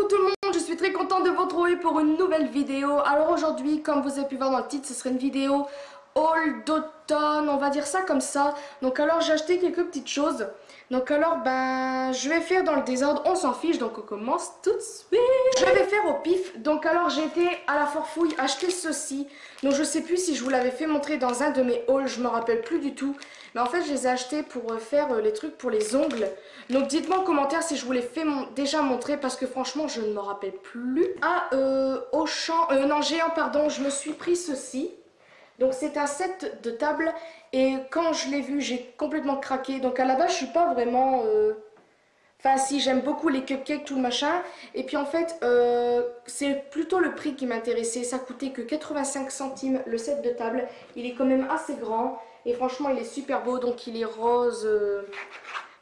Coucou tout le monde, je suis très contente de vous retrouver pour une nouvelle vidéo. Alors aujourd'hui, comme vous avez pu voir dans le titre, ce serait une vidéo haul d'automne, on va dire ça comme ça. Donc alors j'ai acheté quelques petites choses. Donc alors je vais faire dans le désordre, on s'en fiche, donc on commence tout de suite. Je vais faire au pif. Donc alors j'ai été à la Forfouille acheter ceci. Donc je sais plus si je vous l'avais fait montrer dans un de mes hauls, je me rappelle plus du tout. Mais en fait je les ai achetés pour faire les trucs pour les ongles. Donc dites-moi en commentaire si je vous l'ai fait déjà montrer parce que franchement je ne me rappelle plus. Ah Auchan, non Géant pardon, je me suis pris ceci. Donc c'est un set de table et quand je l'ai vu j'ai complètement craqué. Donc à la base je suis pas vraiment... Enfin si, j'aime beaucoup les cupcakes, tout le machin. Et puis en fait c'est plutôt le prix qui m'intéressait. Ça coûtait que 85 centimes le set de table. Il est quand même assez grand et franchement il est super beau. Donc il est rose,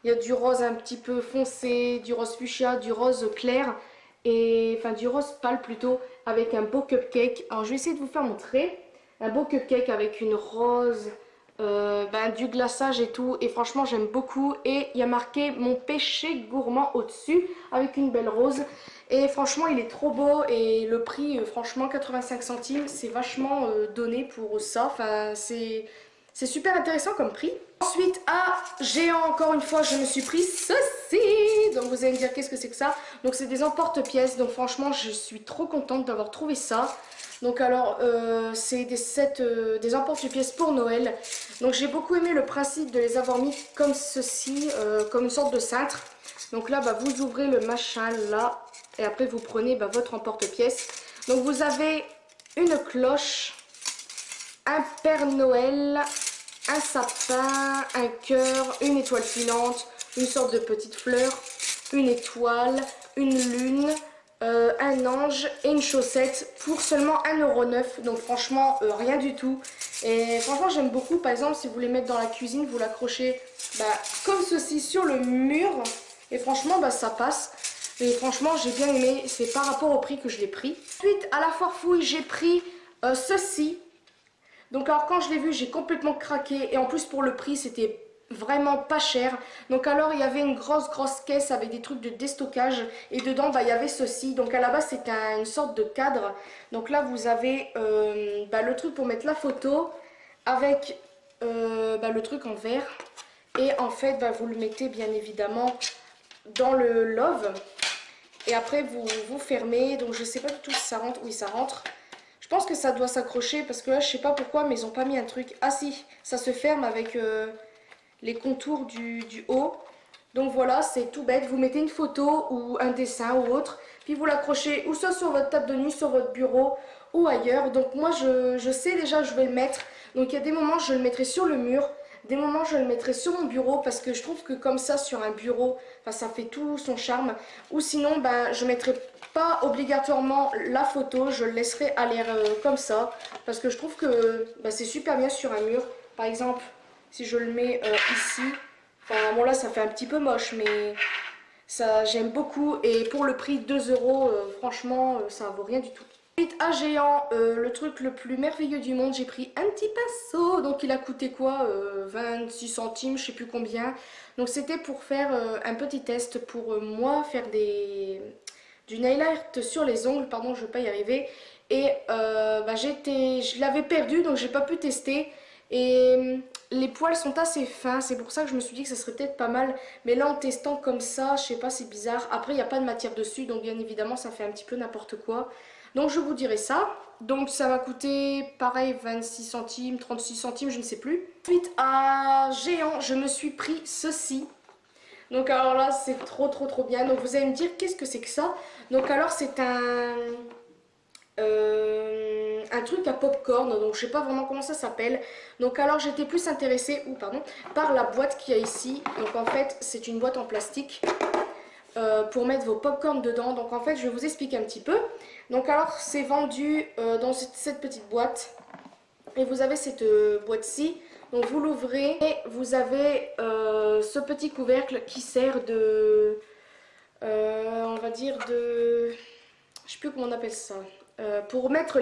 il y a du rose un petit peu foncé, du rose fuchsia, du rose clair. Et enfin du rose pâle plutôt, avec un beau cupcake. Alors je vais essayer de vous faire montrer. Un beau cupcake avec une rose, du glaçage et tout. Et franchement j'aime beaucoup. Et il y a marqué mon péché gourmand au-dessus avec une belle rose. Et franchement il est trop beau. Et le prix franchement 85 centimes c'est vachement donné pour ça. Enfin c'est super intéressant comme prix. Ensuite à Géant encore une fois je me suis pris ceci. Donc vous allez me dire qu'est-ce que c'est que ça. Donc c'est des emporte-pièces. Donc franchement je suis trop contente d'avoir trouvé ça. Donc alors c'est des sets, des emporte-pièces pour Noël. Donc j'ai beaucoup aimé le principe de les avoir mis comme ceci, comme une sorte de cintre. Donc là vous ouvrez le machin là et après vous prenez votre emporte-pièce. Donc vous avez une cloche, un Père Noël, un sapin, un cœur, une étoile filante, une sorte de petite fleur, une étoile, une lune, un ange et une chaussette pour seulement 1,09 €. Donc franchement rien du tout. Et franchement j'aime beaucoup. Par exemple si vous voulez mettre dans la cuisine, vous l'accrochez comme ceci sur le mur. Et franchement ça passe. Et franchement j'ai bien aimé. C'est par rapport au prix que je l'ai pris. Ensuite à la Forfouille j'ai pris ceci. Donc alors quand je l'ai vu j'ai complètement craqué. Et en plus pour le prix c'était vraiment pas cher. Donc alors il y avait une grosse caisse avec des trucs de déstockage et dedans il y avait ceci. Donc à la base c'est une sorte de cadre. Donc là vous avez le truc pour mettre la photo avec le truc en verre. Et en fait vous le mettez bien évidemment dans le love. Et après vous fermez. Donc je sais pas du tout si ça rentre. Oui ça rentre. Je pense que ça doit s'accrocher parce que là je sais pas pourquoi mais ils ont pas mis un truc. Ah si, ça se ferme avec les contours du haut. Donc voilà, c'est tout bête. Vous mettez une photo ou un dessin ou autre, puis vous l'accrochez ou soit sur votre table de nuit, sur votre bureau ou ailleurs. Donc moi je sais déjà je vais le mettre. Donc il y a des moments je le mettrai sur le mur, des moments je le mettrai sur mon bureau parce que je trouve que comme ça sur un bureau, ça fait tout son charme. Ou sinon je mettrai pas obligatoirement la photo, je le laisserai à l'air comme ça parce que je trouve que c'est super bien sur un mur. Par exemple si je le mets ici, enfin bon là ça fait un petit peu moche mais ça j'aime beaucoup et pour le prix 2 €, franchement ça vaut rien du tout. Ensuite à Géant, le truc le plus merveilleux du monde, j'ai pris un petit pinceau, donc il a coûté quoi 26 centimes, je sais plus combien. Donc c'était pour faire un petit test pour moi, faire du nail art sur les ongles, pardon je ne vais pas y arriver. Et je l'avais perdu donc j'ai pas pu tester. Et les poils sont assez fins, c'est pour ça que je me suis dit que ça serait peut-être pas mal. Mais là en testant comme ça, je sais pas, c'est bizarre. Après il n'y a pas de matière dessus, donc bien évidemment ça fait un petit peu n'importe quoi. Donc je vous dirai ça. Donc ça m'a coûté pareil 26 centimes, 36 centimes, je ne sais plus. Ensuite à Géant, je me suis pris ceci. Donc alors là c'est trop bien. Donc vous allez me dire qu'est-ce que c'est que ça. Donc alors c'est un truc à popcorn, donc je sais pas vraiment comment ça s'appelle. Donc alors j'étais plus intéressée par la boîte qu'il y a ici. Donc en fait c'est une boîte en plastique pour mettre vos popcorn dedans. Donc en fait je vais vous expliquer un petit peu. Donc alors c'est vendu dans cette petite boîte et vous avez cette boîte-ci. Donc vous l'ouvrez et vous avez ce petit couvercle qui sert de on va dire de, je sais plus comment on appelle ça, pour mettre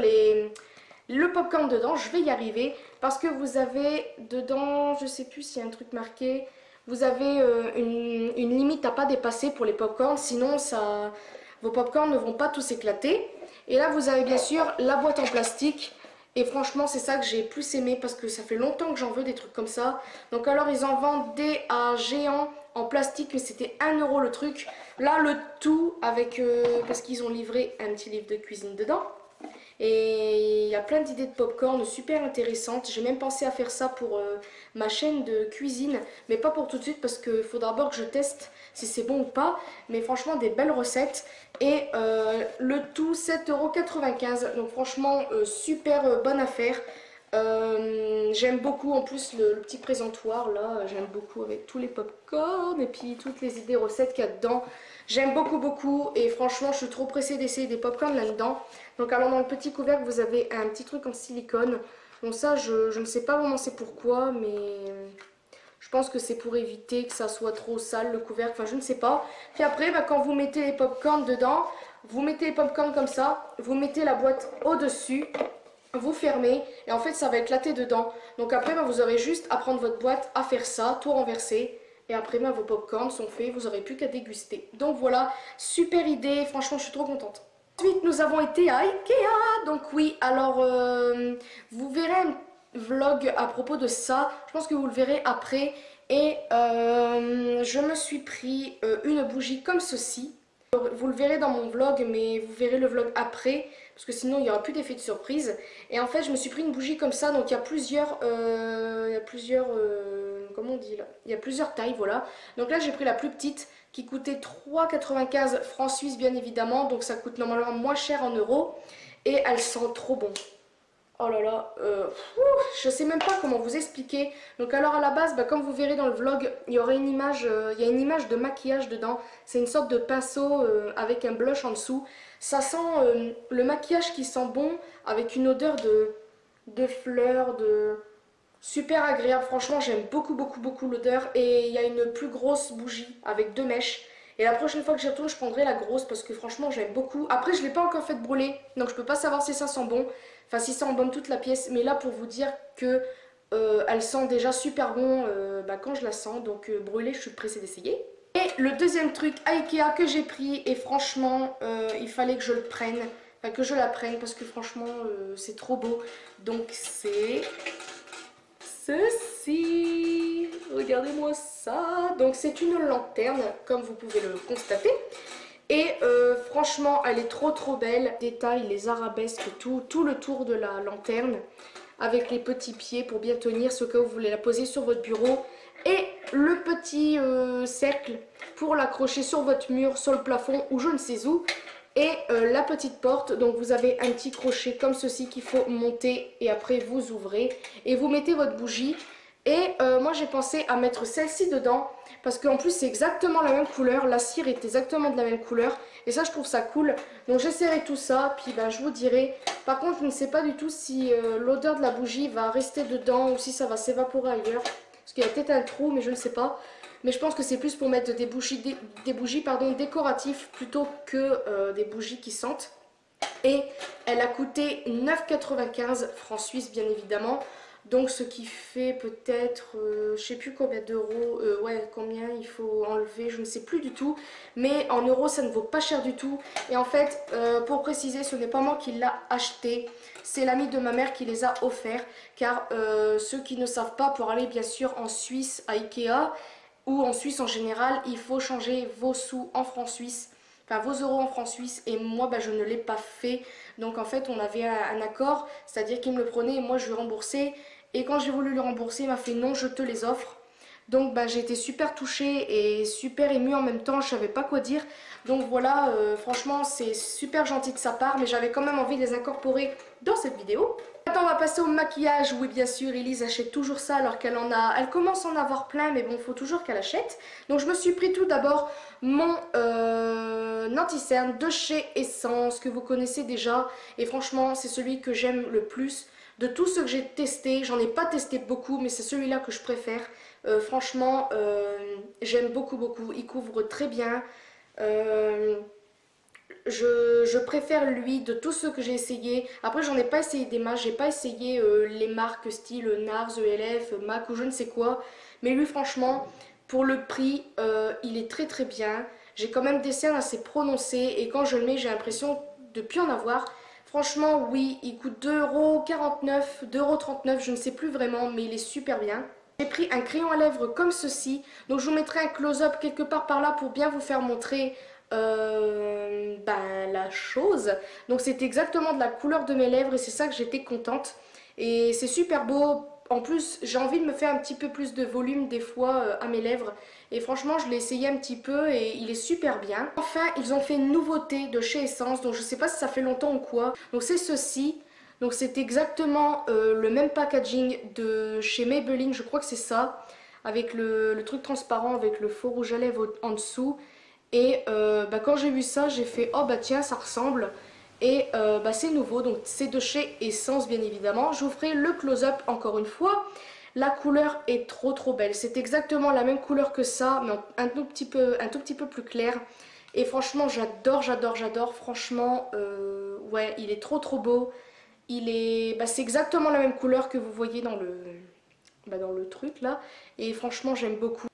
le popcorn dedans. Je vais y arriver parce que vous avez dedans, je sais plus s'il y a un truc marqué, vous avez une limite à pas dépasser pour les popcorn, sinon ça, vos popcorn ne vont pas tous éclater. Et là vous avez bien sûr la boîte en plastique. Et franchement c'est ça que j'ai plus aimé parce que ça fait longtemps que j'en veux des trucs comme ça. Donc alors ils en vendent des à géants en plastique, mais c'était 1 € le truc. Là le tout avec, parce qu'ils ont livré un petit livre de cuisine dedans. Et il y a plein d'idées de popcorn super intéressantes. J'ai même pensé à faire ça pour ma chaîne de cuisine, mais pas pour tout de suite parce qu'il faudra d'abord que je teste si c'est bon ou pas. Mais franchement, des belles recettes. Et le tout 7,95 €. Donc franchement, super bonne affaire. J'aime beaucoup en plus le petit présentoir là, j'aime beaucoup avec tous les popcorn et puis toutes les idées recettes qu'il y a dedans. J'aime beaucoup beaucoup et franchement je suis trop pressée d'essayer des popcorn là-dedans. Donc alors dans le petit couvercle vous avez un petit truc en silicone. Bon ça je ne sais pas vraiment c'est pourquoi, mais je pense que c'est pour éviter que ça soit trop sale le couvercle, enfin je ne sais pas. Puis après quand vous mettez les popcorn dedans, vous mettez les popcorn comme ça, vous mettez la boîte au-dessus, vous fermez et en fait ça va éclater dedans. Donc après vous aurez juste à prendre votre boîte, à faire ça, tout renverser. Et après vos popcorn sont faits, vous n'aurez plus qu'à déguster. Donc voilà, super idée, franchement je suis trop contente. Ensuite nous avons été à Ikea. Donc oui, alors vous verrez un vlog à propos de ça. Je pense que vous le verrez après. Et je me suis pris une bougie comme ceci. Vous le verrez dans mon vlog, mais vous verrez le vlog après, parce que sinon il n'y aura plus d'effet de surprise. Et en fait, je me suis pris une bougie comme ça, donc il y a plusieurs, comment on dit là? Il y a plusieurs tailles, voilà. Donc là, j'ai pris la plus petite, qui coûtait 3,95 francs suisses, bien évidemment. Donc ça coûte normalement moins cher en euros. Et elle sent trop bon. Oh là là, je sais même pas comment vous expliquer. Donc alors à la base, comme vous verrez dans le vlog, il y aura une image, il y a une image de maquillage dedans. C'est une sorte de pinceau avec un blush en dessous. Ça sent le maquillage qui sent bon, avec une odeur de fleurs, de super agréable. Franchement, j'aime beaucoup beaucoup beaucoup l'odeur. Et il y a une plus grosse bougie avec 2 mèches. Et la prochaine fois que j'y retourne, je prendrai la grosse parce que franchement, j'aime beaucoup. Après, je ne l'ai pas encore fait brûler, donc je peux pas savoir si ça sent bon. Enfin, si ça embaume toute la pièce. Mais là, pour vous dire que elle sent déjà super bon quand je la sens. Donc brûlée, je suis pressée d'essayer. Et le deuxième truc à Ikea que j'ai pris, et franchement, il fallait que je le prenne. Enfin, que je la prenne parce que franchement, c'est trop beau. Donc c'est ceci. Regardez-moi ça. Donc c'est une lanterne, comme vous pouvez le constater. Et franchement, elle est trop belle. Détail, les arabesques, tout le tour de la lanterne. Avec les petits pieds pour bien tenir, ce que vous voulez la poser sur votre bureau. Et le petit cercle pour l'accrocher sur votre mur, sur le plafond ou je ne sais où. Et la petite porte, donc vous avez un petit crochet comme ceci qu'il faut monter et après vous ouvrez. Et vous mettez votre bougie. Et moi j'ai pensé à mettre celle-ci dedans parce qu'en plus c'est exactement la même couleur, la cire est exactement de la même couleur et ça je trouve ça cool. Donc j'essaierai tout ça, puis je vous dirai. Par contre je ne sais pas du tout si l'odeur de la bougie va rester dedans ou si ça va s'évaporer ailleurs. Parce qu'il y a peut-être un trou mais je ne sais pas. Mais je pense que c'est plus pour mettre des bougies, décoratives plutôt que des bougies qui sentent. Et elle a coûté 9,95 francs suisses bien évidemment. Donc ce qui fait peut-être, je sais plus combien d'euros, ouais combien il faut enlever, je ne sais plus du tout. Mais en euros ça ne vaut pas cher du tout. Et en fait, pour préciser, ce n'est pas moi qui l'a acheté. C'est l'ami de ma mère qui les a offerts. Car ceux qui ne savent pas, pour aller bien sûr en Suisse à Ikea, ou en Suisse en général, il faut changer vos sous en francs suisses. Enfin vos euros en francs suisses et moi je ne l'ai pas fait. Donc en fait on avait un accord, c'est-à-dire qu'il me le prenait et moi je lui remboursais. Et quand j'ai voulu le rembourser, il m'a fait non, je te les offre. Donc j'ai été super touchée et super émue en même temps, je savais pas quoi dire. Donc voilà, franchement c'est super gentil de sa part, mais j'avais quand même envie de les incorporer dans cette vidéo. Maintenant on va passer au maquillage. Oui bien sûr, Elise achète toujours ça alors qu'elle en a, elle commence à en avoir plein, mais bon il faut toujours qu'elle achète. Donc je me suis pris tout d'abord mon anti-cerne de chez Essence que vous connaissez déjà. Et franchement c'est celui que j'aime le plus. De tous ceux que j'ai testés, j'en ai pas testé beaucoup, mais c'est celui-là que je préfère. Franchement, j'aime beaucoup. Il couvre très bien. Je préfère lui de tous ceux que j'ai essayé. Après, j'en ai pas essayé des masques. J'ai pas essayé les marques style NARS, ELF, MAC ou je ne sais quoi. Mais lui, franchement, pour le prix, il est très bien. j'ai quand même des cernes assez prononcées et quand je le mets j'ai l'impression de plus en avoir. Franchement oui, il coûte 2,49 €, 2,39 €, je ne sais plus vraiment mais il est super bien. J'ai pris un crayon à lèvres comme ceci, donc je vous mettrai un close-up quelque part par là pour bien vous faire montrer la chose. Donc c'est exactement de la couleur de mes lèvres et c'est ça que j'étais contente. Et c'est super beau. En plus, j'ai envie de me faire un petit peu plus de volume des fois à mes lèvres. Et franchement, je l'ai essayé un petit peu et il est super bien. Enfin, ils ont fait une nouveauté de chez Essence, donc je sais pas si ça fait longtemps ou quoi. Donc c'est ceci. Donc c'est exactement le même packaging de chez Maybelline, je crois que c'est ça. Avec le truc transparent, avec le faux rouge à lèvres en dessous. Et quand j'ai vu ça, j'ai fait oh bah tiens, ça ressemble. Et c'est nouveau, donc c'est de chez Essence bien évidemment. Je vous ferai le close-up encore une fois. La couleur est trop belle. C'est exactement la même couleur que ça, mais un tout petit peu plus clair. Et franchement, j'adore. Franchement, ouais, il est trop beau. C'est exactement la même couleur que vous voyez dans le truc là. Et franchement, j'aime beaucoup.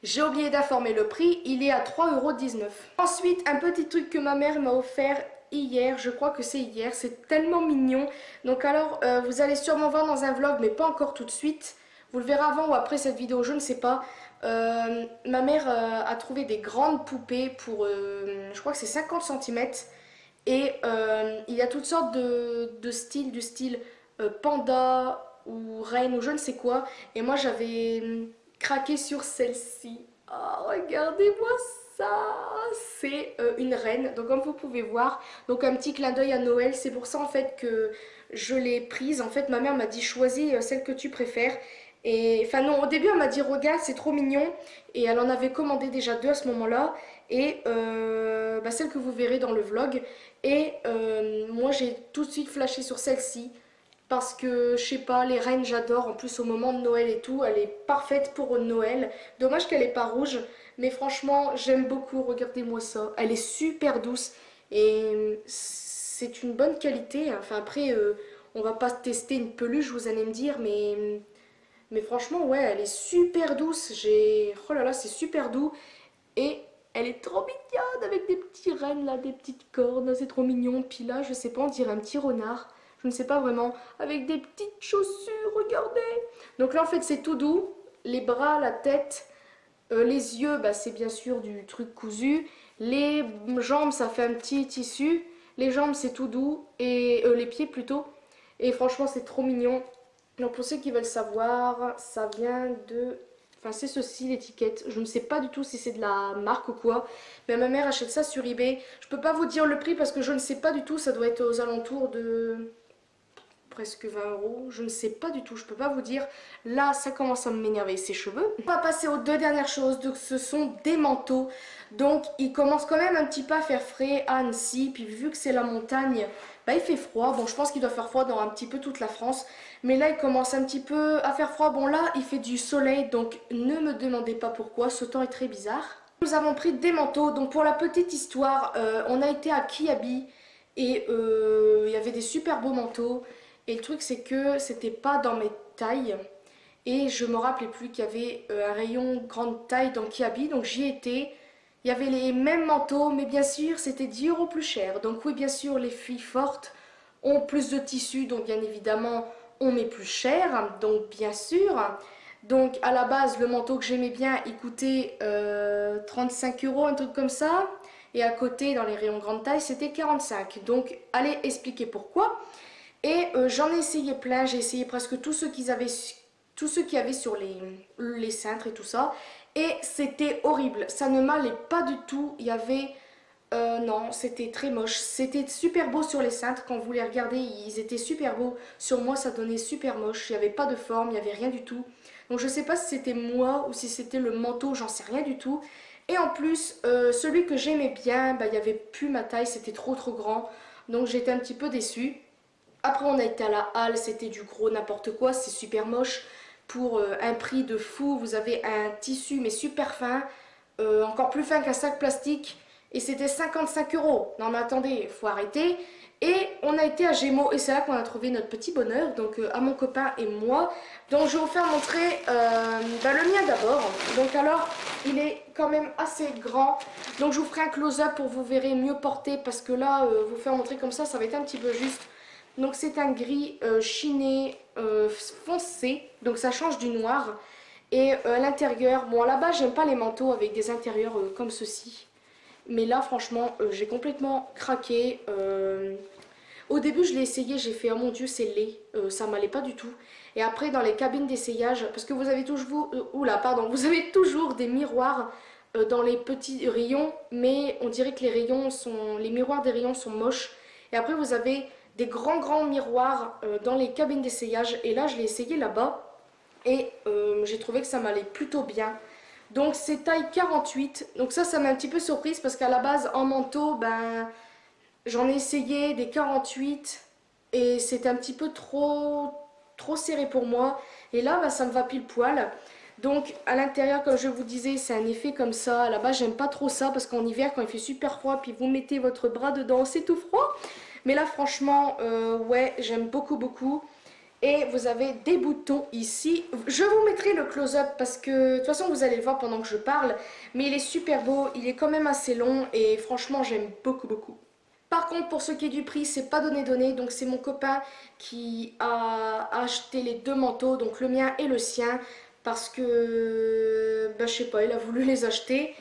J'ai oublié d'informer le prix, il est à 3,19 €. Ensuite, un petit truc que ma mère m'a offert hier, je crois que c'est hier, c'est tellement mignon. Donc alors, vous allez sûrement voir dans un vlog, mais pas encore tout de suite. Vous le verrez avant ou après cette vidéo, je ne sais pas. Ma mère a trouvé des grandes poupées pour, je crois que c'est 50 centimètres. Et il y a toutes sortes de styles, du style panda ou reine ou je ne sais quoi. Et moi j'avais craqué sur celle-ci. Oh, regardez-moi ça! C'est une reine, donc comme vous pouvez voir, donc un petit clin d'œil à Noël. C'est pour ça en fait que je l'ai prise. En fait ma mère m'a dit choisis celle que tu préfères. Et enfin non, au début elle m'a dit regarde c'est trop mignon et elle en avait commandé déjà deux à ce moment-là et celle que vous verrez dans le vlog et moi j'ai tout de suite flashé sur celle-ci parce que je sais pas, les reines j'adore, en plus au moment de Noël et tout, elle est parfaite pour Noël. Dommage qu'elle est pas rouge, mais franchement j'aime beaucoup, regardez-moi ça, elle est super douce et c'est une bonne qualité. Enfin après on va pas tester une peluche vous allez me dire mais franchement, ouais, elle est super douce. Oh là là, c'est super doux. Et elle est trop mignonne avec des petits rennes là, des petites cornes. C'est trop mignon. Puis là, je sais pas, on dirait un petit renard. Je ne sais pas vraiment. Avec des petites chaussures, regardez. Donc là, en fait, c'est tout doux. Les bras, la tête, les yeux, c'est bien sûr du truc cousu. Les jambes, ça fait un petit tissu. Les jambes, c'est tout doux. Et les pieds plutôt. Et franchement, c'est trop mignon. Donc pour ceux qui veulent savoir, ça vient de... Enfin c'est ceci l'étiquette. Je ne sais pas du tout si c'est de la marque ou quoi. Mais ma mère achète ça sur eBay. Je peux pas vous dire le prix parce que je ne sais pas du tout. Ça doit être aux alentours de presque 20 €. Je ne sais pas du tout. Je peux pas vous dire. Là ça commence à m'énerver ses cheveux. On va passer aux deux dernières choses. Donc ce sont des manteaux. Donc il commence quand même un petit peu à faire frais à Annecy. Puis vu que c'est la montagne, il fait froid. Bon je pense qu'il doit faire froid dans un petit peu toute la France. Mais là il commence un petit peu à faire froid. Bon là il fait du soleil donc ne me demandez pas pourquoi. Ce temps est très bizarre. Nous avons pris des manteaux. Donc pour la petite histoire, on a été à Kiabi. Et il y avait des super beaux manteaux. Et le truc c'est que c'était pas dans mes tailles. Et je me rappelais plus qu'il y avait un rayon grande taille dans Kiabi. Donc j'y étais. Il y avait les mêmes manteaux, mais bien sûr, c'était 10 € plus cher. Donc oui, bien sûr, les filles fortes ont plus de tissu, donc bien évidemment, on met plus cher. Donc bien sûr. Donc à la base, le manteau que j'aimais bien, il coûtait 35 €, un truc comme ça. Et à côté, dans les rayons grande taille, c'était 45. Donc allez expliquer pourquoi. Et j'en ai essayé plein, j'ai essayé presque tous ceux qu'il y avait sur les cintres et tout ça. Et c'était horrible, ça ne m'allait pas du tout. Il y avait... non, c'était très moche. C'était super beau sur les cintres, quand vous les regardez, ils étaient super beaux. Sur moi, ça donnait super moche, il n'y avait pas de forme, il n'y avait rien du tout. Donc je sais pas si c'était moi ou si c'était le manteau, j'en sais rien du tout. Et en plus, celui que j'aimais bien, il n'y avait plus ma taille, c'était trop grand. Donc j'étais un petit peu déçue. Après on a été à la halle, c'était du gros n'importe quoi, c'est super moche. Pour un prix de fou, vous avez un tissu mais super fin, encore plus fin qu'un sac plastique. et c'était 55 euros. Non mais attendez, faut arrêter. Et on a été à Gémeaux et c'est là qu'on a trouvé notre petit bonheur, donc à mon copain et moi. Donc je vais vous faire montrer le mien d'abord. Donc alors, il est quand même assez grand. Donc je vous ferai un close-up pour vous verrez mieux porter parce que là, vous faire montrer comme ça va être un petit peu juste. Donc c'est un gris chiné foncé, donc ça change du noir. Et à l'intérieur, bon là-bas j'aime pas les manteaux avec des intérieurs comme ceci. Mais là franchement j'ai complètement craqué. Au début je l'ai essayé, j'ai fait oh mon dieu c'est laid, ça m'allait pas du tout. Et après dans les cabines d'essayage, parce que vous avez toujours, vous avez toujours des miroirs dans les petits rayons, mais on dirait que les miroirs des rayons sont moches. Et après vous avez des grands miroirs dans les cabines d'essayage. Et là je l'ai essayé là-bas et j'ai trouvé que ça m'allait plutôt bien. Donc c'est taille 48. Donc ça m'a un petit peu surprise parce qu'à la base en manteau, j'en ai essayé des 48 et c'était un petit peu trop serré pour moi. Et là ça me va pile poil. Donc à l'intérieur comme je vous disais c'est un effet comme ça. À la base j'aime pas trop ça parce qu'en hiver quand il fait super froid puis vous mettez votre bras dedans c'est tout froid. Mais là franchement ouais j'aime beaucoup. Et vous avez des boutons ici. Je vous mettrai le close-up parce que de toute façon vous allez le voir pendant que je parle. Mais il est super beau, il est quand même assez long et franchement j'aime beaucoup. Par contre pour ce qui est du prix c'est pas donné. Donc c'est mon copain qui a acheté les deux manteaux, donc le mien et le sien. Parce que je sais pas, il a voulu les acheter.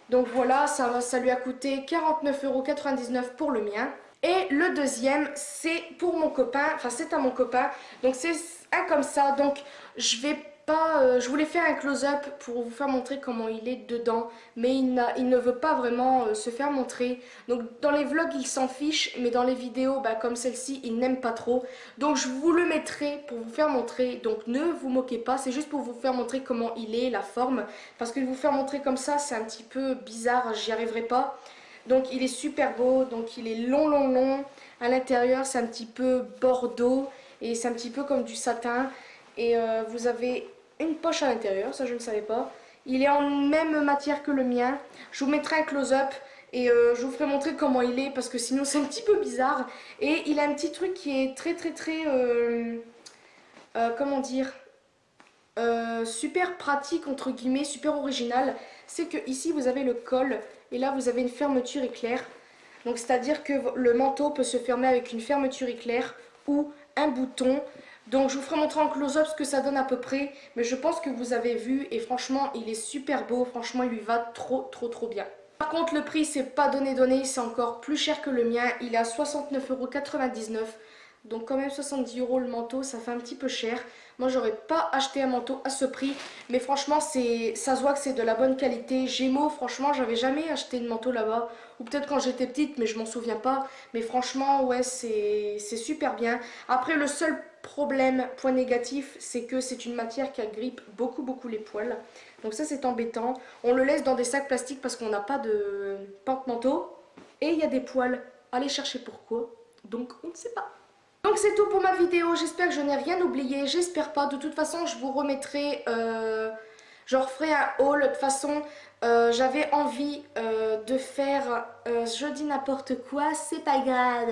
Donc voilà, ça lui a coûté 49,99 € pour le mien. Et le deuxième, c'est pour mon copain, enfin c'est à mon copain, donc c'est un comme ça, donc je vais pas, je voulais faire un close-up pour vous faire montrer comment il est dedans, mais il ne veut pas vraiment se faire montrer, donc dans les vlogs il s'en fiche, mais dans les vidéos comme celle-ci il n'aime pas trop, donc je vous le mettrai pour vous faire montrer, donc ne vous moquez pas, c'est juste pour vous faire montrer comment il est, la forme, parce que vous faire montrer comme ça c'est un petit peu bizarre, j'y arriverai pas. Donc il est super beau, donc il est long. À l'intérieur c'est un petit peu bordeaux et c'est un petit peu comme du satin. Et vous avez une poche à l'intérieur, ça je ne savais pas. Il est en même matière que le mien. Je vous mettrai un close-up et je vous ferai montrer comment il est parce que sinon c'est un petit peu bizarre. Et il a un petit truc qui est très comment dire, super pratique entre guillemets, super original, c'est que ici vous avez le col et là vous avez une fermeture éclair. Donc c'est à dire que le manteau peut se fermer avec une fermeture éclair ou un bouton. Donc je vous ferai montrer en close-up ce que ça donne à peu près, mais je pense que vous avez vu et franchement il est super beau, franchement il lui va trop bien. Par contre le prix c'est pas donné, c'est encore plus cher que le mien, il est à 69,99 €. Donc quand même 70 € le manteau, ça fait un petit peu cher. Moi j'aurais pas acheté un manteau à ce prix, mais franchement ça se voit que c'est de la bonne qualité. Gémeaux, franchement j'avais jamais acheté de manteau là-bas, ou peut-être quand j'étais petite mais je m'en souviens pas. Mais franchement ouais c'est super bien. Après le seul problème, point négatif, c'est que c'est une matière qui agrippe beaucoup les poils. Donc ça c'est embêtant. On le laisse dans des sacs plastiques parce qu'on n'a pas de porte-manteau. Et il y a des poils. Allez chercher pourquoi. Donc on ne sait pas. Donc c'est tout pour ma vidéo, j'espère que je n'ai rien oublié, j'espère pas, de toute façon je vous remettrai, je referai un haul, de toute façon j'avais envie de faire, je dis n'importe quoi, c'est pas grave.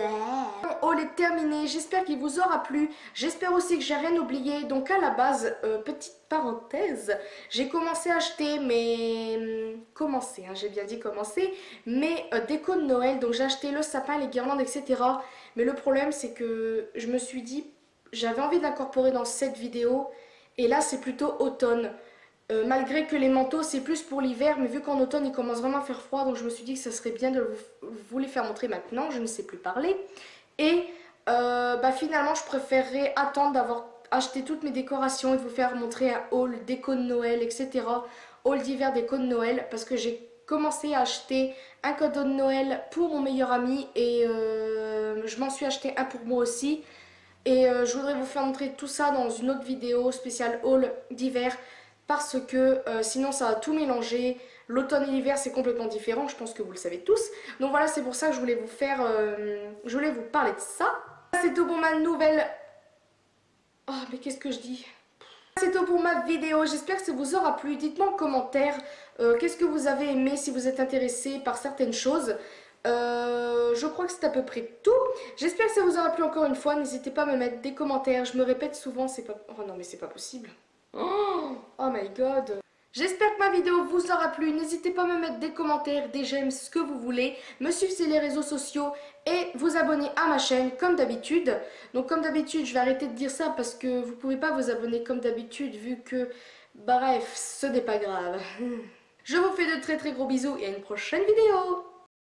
Mon haul est terminé, j'espère qu'il vous aura plu, j'espère aussi que j'ai rien oublié, donc à la base, petite parenthèse, j'ai commencé à acheter j'ai bien dit commencer, mes décos de Noël, donc j'ai acheté le sapin, les guirlandes, etc. Mais le problème c'est que je me suis dit, j'avais envie d'incorporer dans cette vidéo, et là c'est plutôt automne. Malgré que les manteaux c'est plus pour l'hiver, mais vu qu'en automne il commence vraiment à faire froid, donc je me suis dit que ça serait bien de vous les faire montrer maintenant, je ne sais plus parler. Et finalement je préférerais attendre d'avoir acheté toutes mes décorations et de vous faire montrer un haul déco de Noël, etc. Haul d'hiver déco de Noël, parce que j'ai commencé à acheter un cadeau de Noël pour mon meilleur ami et je m'en suis acheté un pour moi aussi. Et je voudrais vous faire montrer tout ça dans une autre vidéo spéciale haul d'hiver parce que sinon ça va tout mélanger. L'automne et l'hiver c'est complètement différent, je pense que vous le savez tous. Donc voilà, c'est pour ça que je voulais je voulais vous parler de ça. C'est tout pour ma nouvelle... Oh mais qu'est-ce que je dis? C'est tout pour ma vidéo, j'espère que ça vous aura plu. Dites-moi en commentaire qu'est-ce que vous avez aimé, si vous êtes intéressé par certaines choses. Je crois que c'est à peu près tout. J'espère que ça vous aura plu encore une fois. N'hésitez pas à me mettre des commentaires. Je me répète souvent, c'est pas... Oh non mais c'est pas possible. Oh my god. J'espère que ma vidéo vous aura plu. N'hésitez pas à me mettre des commentaires, des j'aime, ce que vous voulez. Me suivre sur les réseaux sociaux et vous abonner à ma chaîne comme d'habitude. Donc comme d'habitude, je vais arrêter de dire ça parce que vous pouvez pas vous abonner comme d'habitude vu que... Bref, ce n'est pas grave. Je vous fais de très très gros bisous et à une prochaine vidéo.